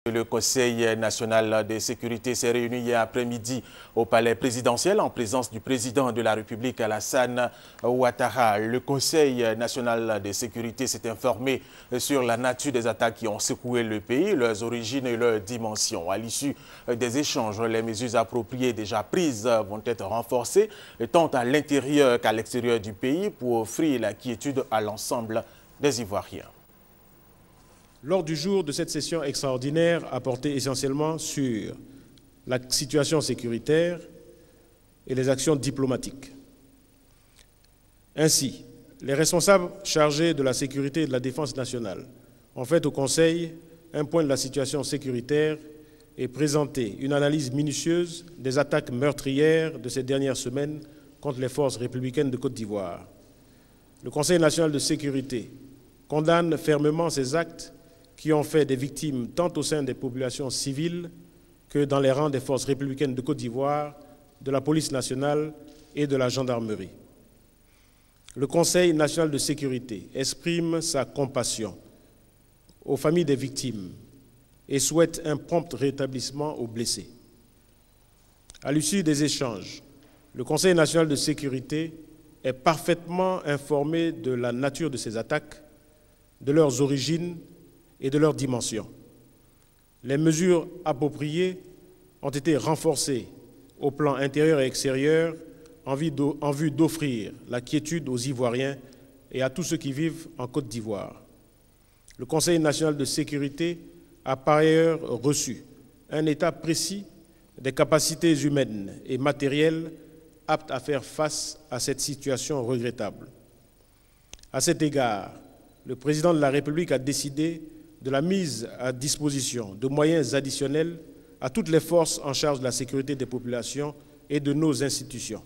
Le Conseil national de sécurité s'est réuni hier après-midi au palais présidentiel en présence du président de la République Alassane Ouattara. Le Conseil national de sécurité s'est informé sur la nature des attaques qui ont secoué le pays, leurs origines et leurs dimensions. À l'issue des échanges, les mesures appropriées déjà prises vont être renforcées tant à l'intérieur qu'à l'extérieur du pays pour offrir la quiétude à l'ensemble des Ivoiriens. L'ordre du jour de cette session extraordinaire a porté essentiellement sur la situation sécuritaire et les actions diplomatiques. Ainsi, les responsables chargés de la sécurité et de la défense nationale ont fait au Conseil un point de la situation sécuritaire et présenté une analyse minutieuse des attaques meurtrières de ces dernières semaines contre les forces républicaines de Côte d'Ivoire. Le Conseil national de sécurité condamne fermement ces actes qui ont fait des victimes tant au sein des populations civiles que dans les rangs des forces républicaines de Côte d'Ivoire, de la police nationale et de la gendarmerie. Le Conseil national de sécurité exprime sa compassion aux familles des victimes et souhaite un prompt rétablissement aux blessés. À l'issue des échanges, le Conseil national de sécurité est parfaitement informé de la nature de ces attaques, de leurs origines et de leurs dimensions. Les mesures appropriées ont été renforcées au plan intérieur et extérieur en vue d'offrir la quiétude aux Ivoiriens et à tous ceux qui vivent en Côte d'Ivoire. Le Conseil national de sécurité a par ailleurs reçu un état précis des capacités humaines et matérielles aptes à faire face à cette situation regrettable. À cet égard, le président de la République a décidé de la mise à disposition de moyens additionnels à toutes les forces en charge de la sécurité des populations et de nos institutions.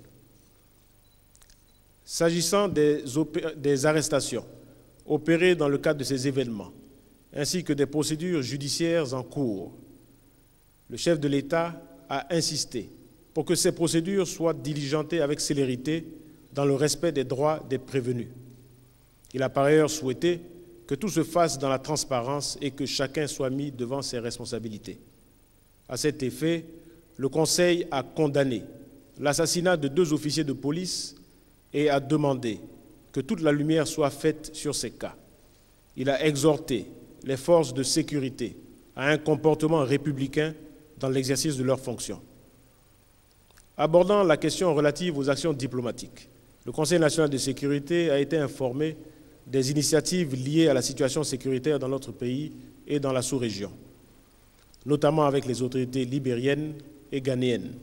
S'agissant des arrestations opérées dans le cadre de ces événements, ainsi que des procédures judiciaires en cours, le chef de l'État a insisté pour que ces procédures soient diligentées avec célérité dans le respect des droits des prévenus. Il a par ailleurs souhaité que tout se fasse dans la transparence et que chacun soit mis devant ses responsabilités. À cet effet, le Conseil a condamné l'assassinat de 2 officiers de police et a demandé que toute la lumière soit faite sur ces cas. Il a exhorté les forces de sécurité à un comportement républicain dans l'exercice de leurs fonctions. Abordant la question relative aux actions diplomatiques, le Conseil national de sécurité a été informé des initiatives liées à la situation sécuritaire dans notre pays et dans la sous-région, notamment avec les autorités libériennes et ghanéennes.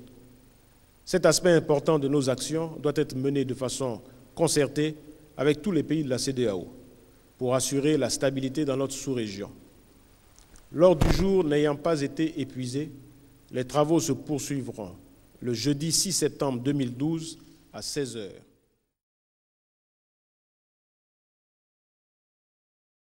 Cet aspect important de nos actions doit être mené de façon concertée avec tous les pays de la CEDEAO pour assurer la stabilité dans notre sous-région. L'ordre du jour n'ayant pas été épuisé, les travaux se poursuivront le jeudi 6 septembre 2012 à 16 h.